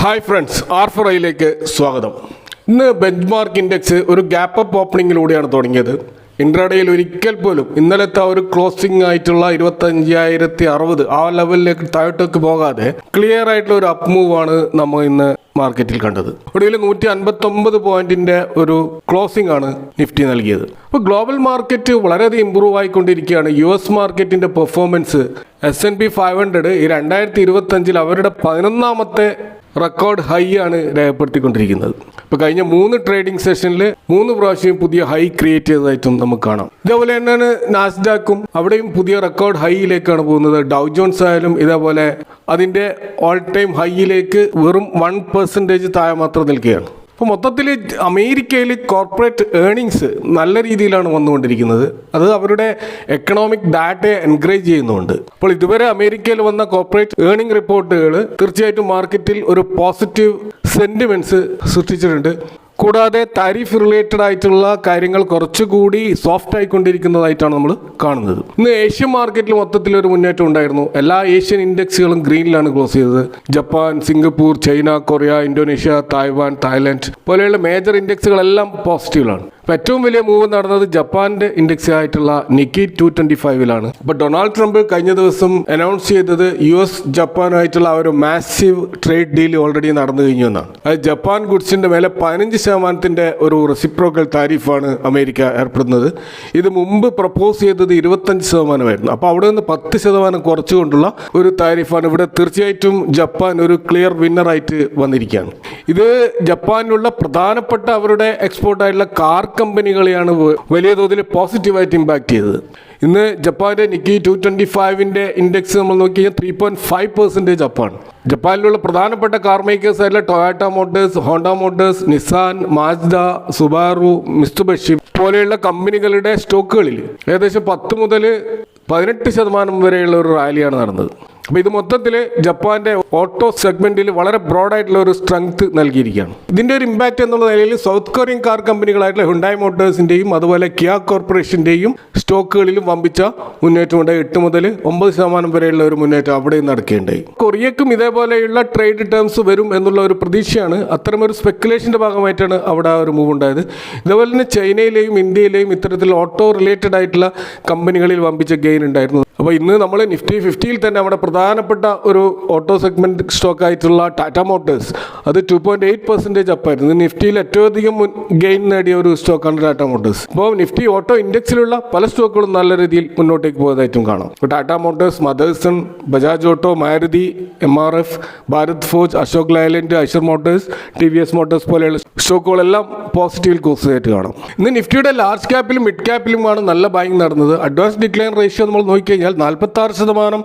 Hi friends, R4iലേക്ക് സ്വാഗതം. ഇന്ന് bench mark index ഒരു ഗ്യാപ്പ് അപ്പ് ഓപ്പണിങ്ങിലൂടെയാണ് തുടങ്ങിയത്. ഇൻട്രാഡേയിൽ ഒരിക്കൽ പോലും ഇന്നലത്തെ ഒരു ക്ലോസിംഗ് ആയിട്ടുള്ള 25,060 ആ ലെവലിലേക്ക് താഴോട്ടേക്ക് പോകാതെ ക്ലിയർ ആയിട്ടുള്ള ഒരു അപ്പ് മൂവ് ആണ് നമ്മൾ ഇന്ന് മാർക്കറ്റിൽ കണ്ടത്. ഒടുവിൽ 159 പോയിന്റിന്റെ ഒരു ക്ലോസിംഗ് ആണ് നിഫ്റ്റി നൽകിയത്. അപ്പോൾ ഗ്ലോബൽ മാർക്കറ്റ് വളരെയധികം ഇമ്പ്രൂവ് ആയിക്കൊണ്ടിരിക്കുകയാണ്. US മാർക്കറ്റിന്റെ പെർഫോമൻസ് S&P 500 ഈ 2025 അവരുടെ 11ാമത്തെ റെക്കോർഡ് ഹൈ ആണ് രേഖപ്പെടുത്തിക്കൊണ്ടിരിക്കുന്നത്. ഇപ്പോൾ കഴിഞ്ഞ 3 ട്രേഡിംഗ് സെഷനിൽ 3 പ്രാവശ്യം പുതിയ ഹൈ ക്രിയേറ്റ് ചെയ്തതായിട്ടും നമുക്ക് കാണാം. ഇതേപോലെ തന്നെയാണ് നാസ്ഡാക്കും, അവിടെയും പുതിയ റെക്കോർഡ് ഹൈയിലേക്കാണ് പോകുന്നത്. ഡൗ ജോൺസ് ആയാലും ഇതേപോലെ അതിൻ്റെ ഓൾ ടൈം ഹൈയിലേക്ക് വെറും 1% താഴെ മാത്രം നിൽക്കുകയാണ്. അപ്പോൾ മൊത്തത്തിൽ അമേരിക്കയിൽ കോർപ്പറേറ്റ് ഏർണിങ്സ് നല്ല രീതിയിലാണ് വന്നുകൊണ്ടിരിക്കുന്നത്. അത് അവരുടെ എക്കണോമിക് ഡാറ്റയെ എൻകറേജ് ചെയ്യുന്നുണ്ട്. അപ്പോൾ ഇതുവരെ അമേരിക്കയിൽ വന്ന കോർപ്പറേറ്റ് ഏർണിംഗ് റിപ്പോർട്ടുകൾ തീർച്ചയായിട്ടും മാർക്കറ്റിൽ ഒരു പോസിറ്റീവ് സെന്റിമെന്റ്സ് സൃഷ്ടിച്ചിട്ടുണ്ട്. കൂടാതെ താരിഫ് റിലേറ്റഡ് ആയിട്ടുള്ള കാര്യങ്ങൾ കുറച്ചുകൂടി സോഫ്റ്റ് ആയിക്കൊണ്ടിരിക്കുന്നതായിട്ടാണ് നമ്മൾ കാണുന്നത്. ഇന്ന് ഏഷ്യൻ മാർക്കറ്റിൽ മൊത്തത്തിൽ ഒരു മുന്നേറ്റം ഉണ്ടായിരുന്നു. എല്ലാ ഏഷ്യൻ ഇൻഡെക്സുകളും ഗ്രീനിലാണ് ക്ലോസ് ചെയ്തത്. Japan, Singapore, China, Korea, Indonesia, Taiwan, Thailand പോലെയുള്ള മേജർ ഇൻഡെക്സുകളെല്ലാം പോസിറ്റീവിലാണ്. ഏറ്റവും വലിയ മൂവ് നടന്നത് ജപ്പാന്റെ ഇൻഡെക്സ് ആയിട്ടുള്ള നിക്കി 225 അപ്പോൾ ഡൊണാൾഡ് ട്രംപ് കഴിഞ്ഞ ദിവസം അനൗൺസ് ചെയ്തത് US ജപ്പാനായിട്ടുള്ള ഒരു മാസീവ് ട്രേഡ് ഡീൽ ഓൾറെഡി നടന്നു കഴിഞ്ഞു എന്നാണ്. അത് ജപ്പാൻ ഗുഡ്സിന്റെ മേലെ 15% ഒരു റെസിപ്രോക്കൽ താരിഫാണ് അമേരിക്ക ഏർപ്പെടുന്നത്. ഇത് മുമ്പ് പ്രപ്പോസ് ചെയ്തത് 25% അപ്പോൾ അവിടെ നിന്ന് 10% കുറച്ചുകൊണ്ടുള്ള ഒരു താരിഫാണ്. ഇവിടെ തീർച്ചയായിട്ടും ജപ്പാൻ ഒരു ക്ലിയർ വിന്നറായിട്ട് വന്നിരിക്കുകയാണ്. ഇത് ജപ്പാനിലുള്ള പ്രധാനപ്പെട്ട അവരുടെ എക്സ്പോർട്ടായിട്ടുള്ള കാർ കമ്പനികളെയാണ് വലിയ തോതിൽ പോസിറ്റീവായിട്ട് ഇമ്പാക്ട് ചെയ്തത്. ഇന്ന് ജപ്പാന്റെ നിക്കി 225 ഇൻഡെക്സ് നമ്മൾ നോക്കിയാൽ 3.5% അപ്പാണ്. ജപ്പാനിലുള്ള പ്രധാനപ്പെട്ട കാർ മേക്കേഴ്സ് ആയിട്ടുള്ള Toyota motors, Honda motors, Nissan, Mazda, Subaru, Mitsubishi പോലെയുള്ള കമ്പനികളുടെ സ്റ്റോക്കുകളിൽ ഏകദേശം 10 മുതൽ 18% വരെയുള്ള ഒരു റാലിയാണ് നടന്നത്. അപ്പോൾ ഇത് മൊത്തത്തിൽ ജപ്പാന്റെ ഓട്ടോ സെഗ്മെന്റിൽ വളരെ ബ്രോഡായിട്ടുള്ള ഒരു സ്ട്രെങ്ത് നൽകിയിരിക്കുകയാണ്. ഇതിന്റെ ഒരു ഇമ്പാക്ട് എന്നുള്ള നിലയിൽ സൗത്ത് കൊറിയൻ കാർ കമ്പനികളായിട്ടുള്ള ഹുണ്ടായ് മോട്ടോഴ്സിന്റെയും അതുപോലെ കിയ കോർപ്പറേഷന്റെയും സ്റ്റോക്കുകളിലും വമ്പിച്ച മുന്നേറ്റമുണ്ടായി. 8 മുതൽ 9% വരെയുള്ള ഒരു മുന്നേറ്റം അവിടെയും നടക്കുകയുണ്ടായി. കൊറിയക്കും ഇതേപോലെയുള്ള ട്രേഡ് ടേംസ് വരും എന്നുള്ള ഒരു പ്രതീക്ഷയാണ്. അത്തരമൊരു സ്പെക്കുലേഷന്റെ ഭാഗമായിട്ടാണ് അവിടെ ഒരു മൂവ് ഉണ്ടായത്. ഇതേപോലെ തന്നെ ചൈനയിലെയും ഇന്ത്യയിലെയും ഇത്തരത്തിൽ ഓട്ടോ റിലേറ്റഡ് ആയിട്ടുള്ള കമ്പനികളിൽ വമ്പിച്ച ഗെയിൻ ഉണ്ടായിരുന്നു. അപ്പോൾ ഇന്ന് നമ്മൾ നിഫ്റ്റി 50 തന്നെ നമ്മുടെ പ്രധാനപ്പെട്ട ഒരു ഓട്ടോ സെഗ്മെന്റ് സ്റ്റോക്ക് ആയിട്ടുള്ള ടാറ്റ മോട്ടോഴ്സ് അത് 2.8% അപ്പായിരുന്നു. നിഫ്റ്റിയിൽ ഏറ്റവും അധികം ഗെയിൻ നേടിയ ഒരു സ്റ്റോക്കാണ് ടാറ്റ മോട്ടോഴ്സ്. അപ്പോൾ നിഫ്റ്റി ഓട്ടോ ഇൻഡെക്സിലുള്ള പല സ്റ്റോക്കുകളും നല്ല രീതിയിൽ മുന്നോട്ടേക്ക് പോയതായിട്ടും കാണാം. ഇപ്പോൾ Tata motors, Motherson, Bajaj auto, Maruti, MRF, Bharat forge, Ashok Leyland, Eicher motors, TVS motors പോലെയുള്ള സ്റ്റോക്കുകളെല്ലാം പോസിറ്റീവിൽ ക്ലോസ് ആയിട്ട് കാണാം. ഇന്ന് നിഫ്റ്റിയുടെ ലാർജ് ക്യാപ്പിലും മിഡ് ക്യാപ്പിലുമാണ് നല്ല ബൈങ് നടന്നത്. അഡ്വാൻസ് ഡിക്ലൈൻ റേഷ്യോ നമ്മൾ നോക്കിക്കഴിഞ്ഞാൽ 46%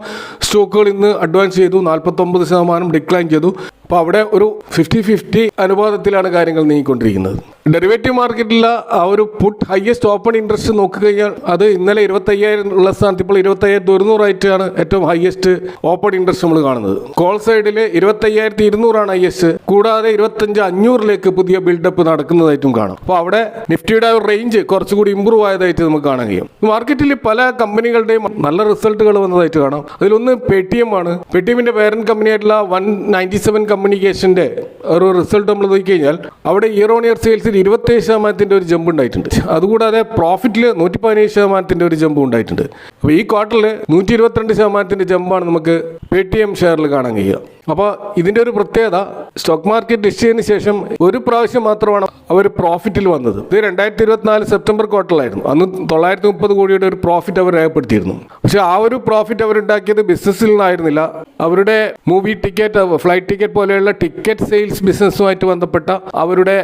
സ്റ്റോക്കുകൾ ഇന്ന് അഡ്വാൻസ് ചെയ്തു, 49% ഡിക്ലൈൻ ചെയ്തു. അപ്പോൾ അവിടെ ഒരു 50-50 അനുപാതത്തിലാണ് കാര്യങ്ങൾ നീങ്ങിക്കൊണ്ടിരിക്കുന്നത്. ഡെറിവേറ്റീവ് മാർക്കറ്റിലുള്ള ആ ഒരു പുട്ട് ഹയസ്റ്റ് ഓപ്പൺ ഇൻട്രസ്റ്റ് നോക്കിക്കഴിഞ്ഞാൽ അത് ഇന്നലെ 25,000 ഉള്ള സ്ഥാനത്ത് ഇപ്പോൾ 25,200 ഏറ്റവും ഹയസ്റ്റ് ഓപ്പൺ ഇൻട്രസ്റ്റ് നമ്മൾ കാണുന്നത്. കോൾ സൈഡിൽ 25,200 ഹയസ്റ്റ്, കൂടാതെ 25,500 പുതിയ ബിൽഡപ്പ് നടക്കുന്നതായിട്ടും കാണാം. അപ്പോൾ അവിടെ നിഫ്റ്റിയുടെ ഒരു റേഞ്ച് കുറച്ചുകൂടി ഇമ്പ്രൂവ് ആയതായിട്ട് നമുക്ക് കാണാൻ കഴിയും. മാർക്കറ്റിൽ പല കമ്പനികളുടെയും നല്ല റിസൾട്ടുകൾ വന്നതായിട്ട് കാണാം. അതിലൊന്ന് പേടിഎം ആണ്. പേടിഎമ്മിന്റെ പേരന്റ് കമ്പനിയായിട്ടുള്ള 197 കമ്മ്യൂണിക്കേഷന്റെ ഒരു റിസൾട്ട് നമ്മൾ നോക്കിക്കഴിഞ്ഞാൽ അവിടെ ഇയർ ഓൺ ഇയർ സെയിൽസിൽ 27% ഒരു ജമ്പ് ഉണ്ടായിട്ടുണ്ട്. അതുകൂടാതെ പ്രോഫിറ്റിൽ 117% ഒരു ജമ്പ് ഉണ്ടായിട്ടുണ്ട്. അപ്പോൾ ഈ ക്വാർട്ടറിൽ 122% ജമ്പാണ് നമുക്ക് പേടിഎം ഷെയറിൽ കാണാൻ കഴിയുക. അപ്പോൾ ഇതിൻ്റെ ഒരു പ്രത്യേകത, സ്റ്റോക്ക് മാർക്കറ്റ് ലിസ്റ്റിന് ശേഷം ഒരു പ്രാവശ്യം മാത്രമാണ് അവർ പ്രോഫിറ്റിൽ വന്നത്. ഇത് 2024 സെപ്റ്റംബർ ക്വാർട്ടറിലായിരുന്നു. അന്ന് 930 കോടിയുടെ ഒരു പ്രോഫിറ്റ് അവർ രേഖപ്പെടുത്തിയിരുന്നു. പക്ഷേ ആ ഒരു പ്രോഫിറ്റ് അവരുണ്ടാക്കിയത് ബിസിനസ്സിൽ നിന്നായിരുന്നില്ല. അവരുടെ മൂവി ടിക്കറ്റ്, ഫ്ലൈറ്റ് ടിക്കറ്റ് പോലെയുള്ള ടിക്കറ്റ് സെയിൽസ് ബിസിനസ്സുമായിട്ട് ബന്ധപ്പെട്ട അവരുടെ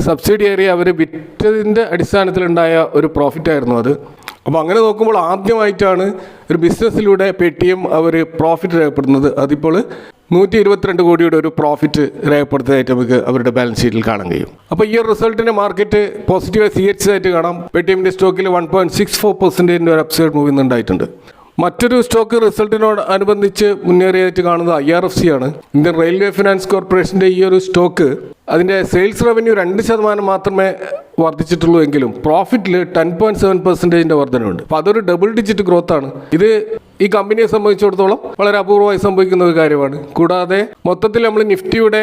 സബ്സിഡിയറി അവർ വിറ്റതിൻ്റെ അടിസ്ഥാനത്തിലുണ്ടായ ഒരു പ്രോഫിറ്റ് ആയിരുന്നു അത്. അപ്പോൾ അങ്ങനെ നോക്കുമ്പോൾ ആദ്യമായിട്ടാണ് ഒരു ബിസിനസ്സിലൂടെ പേടിഎം അവർ പ്രോഫിറ്റ് രേഖപ്പെടുന്നത്. അതിപ്പോൾ 122 കോടിയുടെ ഒരു പ്രോഫിറ്റ് രേഖപ്പെടുത്തിയതായിട്ട് നമുക്ക് അവരുടെ ബാലൻസ് ഷീറ്റിൽ കാണാൻ കഴിയും. അപ്പോൾ ഈ റിസൾട്ടിൻ്റെ മാർക്കറ്റ് പോസിറ്റീവായി സ്വീകരിച്ചതായിട്ട് കാണാം. പേടിഎമ്മിൻ്റെ സ്റ്റോക്കിൽ 1.64% ഒരു അപ്സൈഡ് മൂവ് ഉണ്ടായിട്ടുണ്ട്. മറ്റൊരു സ്റ്റോക്ക് റിസൾട്ടിനോട് അനുബന്ധിച്ച് മുന്നേറിയായിട്ട് കാണുന്നത് IRFC ആണ്. ഇന്ത്യൻ റെയിൽവേ ഫിനാൻസ് കോർപ്പറേഷൻ്റെ ഈ ഒരു സ്റ്റോക്ക് അതിൻ്റെ സെയിൽസ് റവന്യൂ 2% മാത്രമേ വർദ്ധിച്ചിട്ടുള്ളൂ എങ്കിലും പ്രോഫിറ്റിൽ 10.7% വർധനയുണ്ട്. അപ്പോൾ അതൊരു ഡബിൾ ഡിജിറ്റ് ഗ്രോത്ത് ആണ്. ഇത് ഈ കമ്പനിയെ സംബന്ധിച്ചിടത്തോളം വളരെ അപൂർവമായി സംഭവിക്കുന്ന ഒരു കാര്യമാണ്. കൂടാതെ മൊത്തത്തിൽ നമ്മൾ നിഫ്റ്റിയുടെ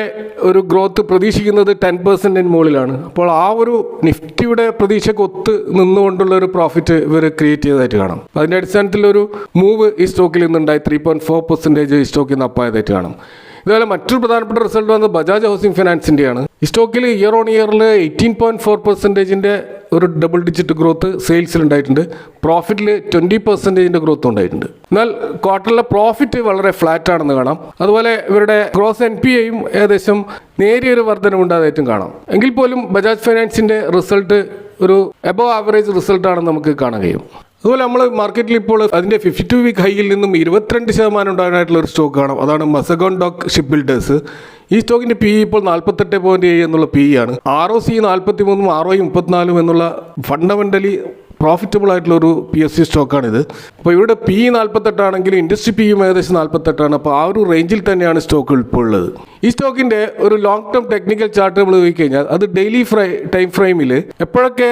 ഒരു ഗ്രോത്ത് പ്രതീക്ഷിക്കുന്നത് 10% മുകളിലാണ്. അപ്പോൾ ആ ഒരു നിഫ്റ്റിയുടെ പ്രതീക്ഷയ്ക്ക് ഒത്ത് നിന്നുകൊണ്ടുള്ള ഒരു പ്രോഫിറ്റ് ഇവർ ക്രിയേറ്റ് ചെയ്തതായിട്ട് കാണാം. അതിൻ്റെ അടിസ്ഥാനത്തിൽ ഒരു മൂവ് ഈ സ്റ്റോക്കിൽ നിന്നുണ്ടായി. 3.4% ഈ സ്റ്റോക്കിൽ നിന്ന് അപ്പായതായിട്ട് കാണാം. ഇതുപോലെ മറ്റൊരു പ്രധാനപ്പെട്ട റിസൾട്ട് വന്നത് ബജാജ് ഹൗസിംഗ് ഫിനാൻസിൻ്റെയാണ്. ഈ സ്റ്റോക്കിൽ ഇയർ ഓൺ ഇയറിൽ 18.4% ഒരു ഡബിൾ ഡിജിറ്റ് ഗ്രോത്ത് സെയിൽസിൽ ഉണ്ടായിട്ടുണ്ട്. പ്രോഫിറ്റിൽ 20% ഗ്രോത്ത് ഉണ്ടായിട്ടുണ്ട്. എന്നാൽ ക്വാർട്ടറിലെ പ്രോഫിറ്റ് വളരെ ഫ്ലാറ്റ് ആണെന്ന് കാണാം. അതുപോലെ ഇവരുടെ ഗ്രോസ് NPAയും ഏകദേശം നേരിയൊരു വർധനമുണ്ടായതായിട്ടും കാണാം. എങ്കിൽ പോലും ബജാജ് ഫൈനാൻസിൻ്റെ റിസൾട്ട് ഒരു എബോവ് ആവറേജ് റിസൾട്ടാണെന്ന് നമുക്ക് കാണാൻ കഴിയും. അതുപോലെ നമ്മൾ മാർക്കറ്റിൽ ഇപ്പോൾ അതിൻ്റെ 52 വീക്ക് ഹൈയിൽ നിന്നും 22% ഉണ്ടാകാനായിട്ടുള്ള ഒരു സ്റ്റോക്ക് കാണാം. അതാണ് മസഗോൺ ഡോക്ക് ഷിപ്പ് ബിൽഡേഴ്സ്. ഈ സ്റ്റോക്കിൻ്റെ PE ഇപ്പോൾ 48.7 എന്നുള്ള PE ആണ്. ROC 43, ROE 34 എന്നുള്ള ഫണ്ടമെൻ്റലി പ്രോഫിറ്റബിൾ ആയിട്ടുള്ള ഒരു PSU സ്റ്റോക്കാണിത്. അപ്പോൾ ഇവിടെ PE 48 ആണെങ്കിൽ ഇൻഡസ്ട്രി PEയും ഏകദേശം 48 അപ്പോൾ ആ ഒരു റേഞ്ചിൽ തന്നെയാണ് സ്റ്റോക്ക് ഇപ്പോൾ ഉള്ളത്. ഈ സ്റ്റോക്കിൻ്റെ ഒരു ലോങ് ടേം ടെക്നിക്കൽ ചാർട്ട് നമ്മൾ നോക്കിക്കഴിഞ്ഞാൽ അത് ഡെയിലി ടൈം ഫ്രെയിമിൽ എപ്പോഴൊക്കെ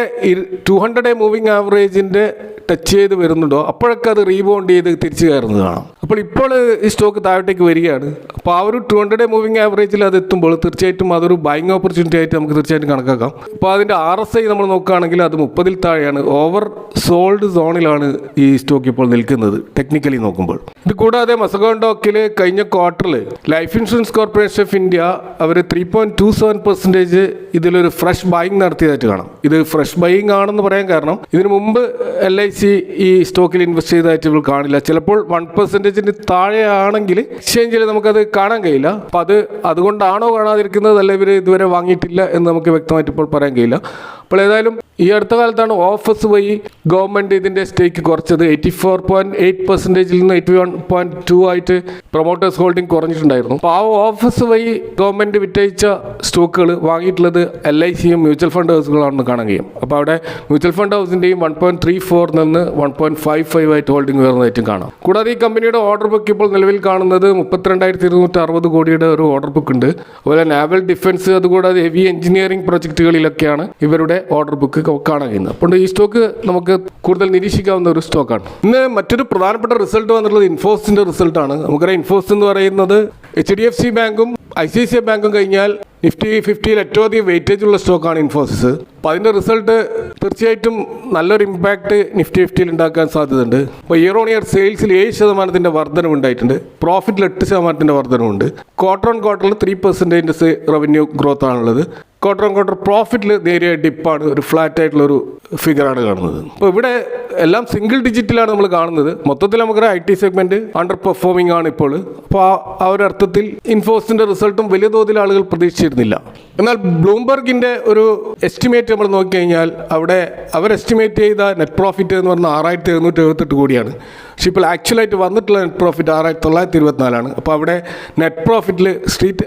200 മൂവിങ് ആവറേജിൻ്റെ ടച്ച് ചെയ്ത് വരുന്നുണ്ടോ അപ്പോഴൊക്കെ അത് റീബൗണ്ട് ചെയ്ത് തിരിച്ചു കയറുന്നത് കാണാം. അപ്പോൾ ഇപ്പോൾ ഈ സ്റ്റോക്ക് താഴോട്ടേക്ക് വരികയാണ്. അപ്പോൾ ആ ഒരു 200 മൂവിങ് ആവറേജിൽ അത് എത്തുമ്പോൾ തീർച്ചയായിട്ടും അതൊരു ബൈങ് ഓപ്പർച്യൂണിറ്റി ആയിട്ട് നമുക്ക് തീർച്ചയായിട്ടും കണക്കാക്കാം. അപ്പോൾ അതിൻ്റെ RSI നമ്മൾ നോക്കുകയാണെങ്കിൽ അത് 30 താഴെയാണ്. ഓവർ സോൾഡ് സോണിലാണ് ഈ സ്റ്റോക്ക് ഇപ്പോൾ നിൽക്കുന്നത് ടെക്നിക്കലി നോക്കുമ്പോൾ. ഇത് കൂടാതെ മസഗോൺ ഡോക്കിൽ കഴിഞ്ഞ ക്വാർട്ടറിൽ life insurance corporation of India അവർ 3.27% ഇതിലൊരു ഫ്രഷ് ബൈയിങ് നടത്തിയതായിട്ട് കാണാം. ഇത് ഫ്രഷ് ബൈയിങ് ആണെന്ന് പറയാൻ കാരണം ഇതിനു മുമ്പ് LIC ഈ സ്റ്റോക്കിൽ ഇൻവെസ്റ്റ് ചെയ്തതായിട്ട് ഇവർ കാണില്ല. ചിലപ്പോൾ 1% താഴെയാണെങ്കിൽ എക്സ്ചേഞ്ചിൽ നമുക്കത് കാണാൻ കഴിയില്ല. അപ്പോൾ അതുകൊണ്ടാണോ കാണാതിരിക്കുന്നത്, അല്ല ഇവർ ഇതുവരെ വാങ്ങിയിട്ടില്ല എന്ന് നമുക്ക് വ്യക്തമായിട്ട് ഇപ്പോൾ പറയാൻ കഴിയില്ല. അപ്പോൾ ഏതായാലും ഈ അടുത്ത കാലത്താണ് ഓഫേഴ്സ് വഴി ഗവൺമെൻറ് ഇതിൻ്റെ സ്റ്റേക്ക് കുറച്ചത്. 84.8% നിന്ന് 81.2 ആയിട്ട് പ്രൊമോട്ടേഴ്സ് ഹോൾഡിംഗ് കുറഞ്ഞിട്ടുണ്ടായിരുന്നു. അപ്പോൾ ആ ഓഫേഴ്സ് വഴി ഗവൺമെൻറ് വിറ്റഴിച്ച സ്റ്റോക്കുകൾ വാങ്ങിയിട്ടുള്ളത് LICയും മ്യൂച്വൽ ഫണ്ട് ഹൗസുകളാണെന്ന് കാണാൻ കഴിയും. അപ്പോൾ അവിടെ മ്യൂച്വൽ ഫണ്ട് ഹൗസിൻ്റെയും 1.34 നിന്ന് 1.55 ആയിട്ട് ഹോൾഡിംഗ് ഉയർന്നതായിട്ടും കാണാം. കൂടാതെ ഈ കമ്പനിയുടെ ഓർഡർ ബുക്ക് ഇപ്പോൾ നിലവിൽ കാണുന്നത് 32,260 കോടിയുടെ ഒരു ഓർഡർ ബുക്ക് ഉണ്ട്. അതുപോലെ നാവൽ ഡിഫൻസ്, അതുകൂടാതെ ഹെവി എഞ്ചിനീയറിംഗ് പ്രൊജക്റ്റുകളിലൊക്കെയാണ് ഇവരുടെ ഓർഡർ ബുക്ക് കാണാൻ കഴിയുന്നത്. അപ്പോൾ ഈ സ്റ്റോക്ക് നമുക്ക് കൂടുതൽ നിരീക്ഷിക്കാവുന്ന ഒരു സ്റ്റോക്കാണ്. ഇന്ന് മറ്റൊരു പ്രധാനപ്പെട്ട റിസൾട്ട് വന്നിട്ടുള്ളത് ഇൻഫോസിൻ്റെ റിസൾട്ടാണ്. നമുക്കറിയാം ഇൻഫോസ് എന്ന് പറയുന്നത് HDFC ബാങ്കും ICICI ബാങ്കും കഴിഞ്ഞാൽ നിഫ്റ്റി 50യിൽ ഏറ്റവും അധികം വെയിറ്റേജ് ഉള്ള സ്റ്റോക്കാണ് ഇൻഫോസിസ്. അപ്പോൾ അതിൻ്റെ റിസൾട്ട് തീർച്ചയായിട്ടും നല്ലൊരു ഇമ്പാക്റ്റ് നിഫ്റ്റി 50യിൽ ഉണ്ടാക്കാൻ സാധ്യതയുണ്ട്. അപ്പോൾ ഇയർ ഓൺ ഇയർ സെയിൽസിൽ 7% വർധനവുണ്ടായിട്ടുണ്ട്. പ്രോഫിറ്റിൽ 8% വർധനവുണ്ട്. ക്വാർട്ടർ ഓൺ ക്വാർട്ടറിൽ 3% റവന്യൂ ഗ്രോത്ത് ആണുള്ളത്. ക്വാർട്ടർ ഓൺ ക്വാർട്ടർ പ്രോഫിറ്റിൽ നേരിയ ഡിപ്പാണ്, ഒരു ഫ്ലാറ്റ് ആയിട്ടുള്ള ഒരു ഫിഗറാണ് കാണുന്നത്. അപ്പോൾ ഇവിടെ എല്ലാം സിംഗിൾ ഡിജിറ്റിലാണ് നമ്മൾ കാണുന്നത്. മൊത്തത്തിൽ നമുക്കറിയാം IT സെഗ്മെൻറ്റ് അണ്ടർ പെർഫോമിംഗ് ആണ് ഇപ്പോൾ. അപ്പോൾ ആ ഒരു അർത്ഥത്തിൽ ഇൻഫോസിൻ്റെ റിസൾട്ടും വലിയ തോതിൽ ആളുകൾ പ്രതീക്ഷിച്ചിരുന്നില്ല. എന്നാൽ ബ്ലൂംബർഗിൻ്റെ ഒരു എസ്റ്റിമേറ്റ് നമ്മൾ നോക്കിക്കഴിഞ്ഞാൽ അവിടെ അവർ എസ്റ്റിമേറ്റ് ചെയ്ത നെറ്റ് പ്രോഫിറ്റ് എന്ന് പറഞ്ഞാൽ 6,778 കോടിയാണ്. പക്ഷേ ഇപ്പോൾ ആക്ച്വലായിട്ട് വന്നിട്ടുള്ള നെറ്റ് പ്രോഫിറ്റ് 6,924 അപ്പോൾ അവിടെ നെറ്റ് പ്രോഫിറ്റിൽ സ്ട്രീറ്റ്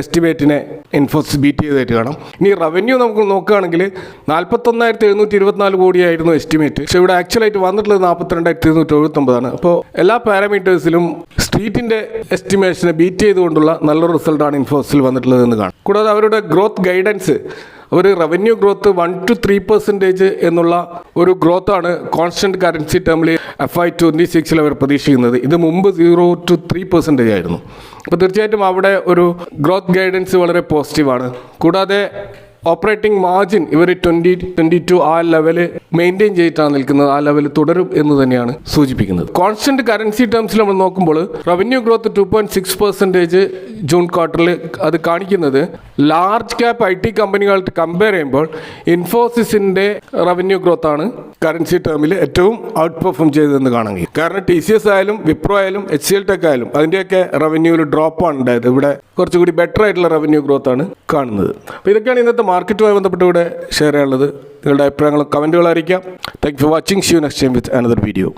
എസ്റ്റിമേറ്റിനെ ഇൻഫോസിസ് ബീറ്റ് ചെയ്തതായിട്ട് കാണാം. ഇനി റവന്യൂ നമുക്ക് നോക്കുകയാണെങ്കിൽ 41,724 കോടിയായിരുന്നു എസ്റ്റിമേറ്റ്. പക്ഷേ ഇവിടെ ആക്ച്വലായിട്ട് വന്നിട്ടുള്ളത് 42,279 അപ്പോൾ എല്ലാ പാരാമീറ്റേഴ്സിലും സ്ട്രീറ്റിൻ്റെ എസ്റ്റിമേഷനെ ബീറ്റ് ചെയ്തുകൊണ്ടുള്ള നല്ലൊരു റിസൾട്ടാണ് ഇൻഫോസിൽ വന്നിട്ടുള്ളത് എന്ന് കാണാം. കൂടാതെ അവരുടെ ഗ്രോത്ത് ഗൈഡൻസ് ഒരു റവന്യൂ ഗ്രോത്ത് 1 to 3% എന്നുള്ള ഒരു ഗ്രോത്താണ് കോൺസ്റ്റൻറ്റ് കറൻസി ടേമിൽ FY26 അവർ പ്രതീക്ഷിക്കുന്നത്. ഇത് മുമ്പ് 0 to 3% ആയിരുന്നു. അപ്പോൾ തീർച്ചയായിട്ടും അവിടെ ഒരു ഗ്രോത്ത് ഗൈഡൻസ് വളരെ പോസിറ്റീവാണ്. കൂടാതെ ഓപ്പറേറ്റിംഗ് മാർജിൻ ഇവർ 20-22 ആ ലെവല് മെയിൻറ്റെയിൻ ചെയ്തിട്ടാണ് നിൽക്കുന്നത്. ആ ലെവൽ തുടരും എന്ന് തന്നെയാണ് സൂചിപ്പിക്കുന്നത്. കോൺസ്റ്റന്റ് കറൻസി ടേംസിൽ നമ്മൾ നോക്കുമ്പോൾ റവന്യൂ ഗ്രോത്ത് 2.6% ജൂൺ ക്വാർട്ടറിൽ അത് കാണിക്കുന്നത് ലാർജ് ക്യാപ്പ് IT കമ്പനികളായിട്ട് കമ്പയർ ചെയ്യുമ്പോൾ ഇൻഫോസിസിൻ്റെ റവന്യൂ ഗ്രോത്ത് ആണ് കറൻസി ടേമിൽ ഏറ്റവും ഔട്ട് പെർഫോം ചെയ്തതെന്ന് കാണാൻ കഴിയും. കാരണം TCS ആയാലും വിപ്രോ ആയാലും HCL ടെക് ആയാലും അതിൻ്റെയൊക്കെ റവന്യൂവിൽ ഡ്രോപ്പാണ് ഉണ്ടായത്. ഇവിടെ കുറച്ചുകൂടി ബെറ്റർ ആയിട്ടുള്ള റവന്യൂ ഗ്രോത്ത് ആണ് കാണുന്നത്. അപ്പോൾ ഇതൊക്കെയാണ് ഇന്നത്തെ മാർക്കറ്റുമായി ബന്ധപ്പെട്ട് ഇവിടെ ഷെയർ ചെയ്യാനുള്ളത്. നിങ്ങളുടെ അഭിപ്രായങ്ങളും കമൻറ്റുകൾ അറിയിക്കാം. Thank you for watching. See you next time with another video.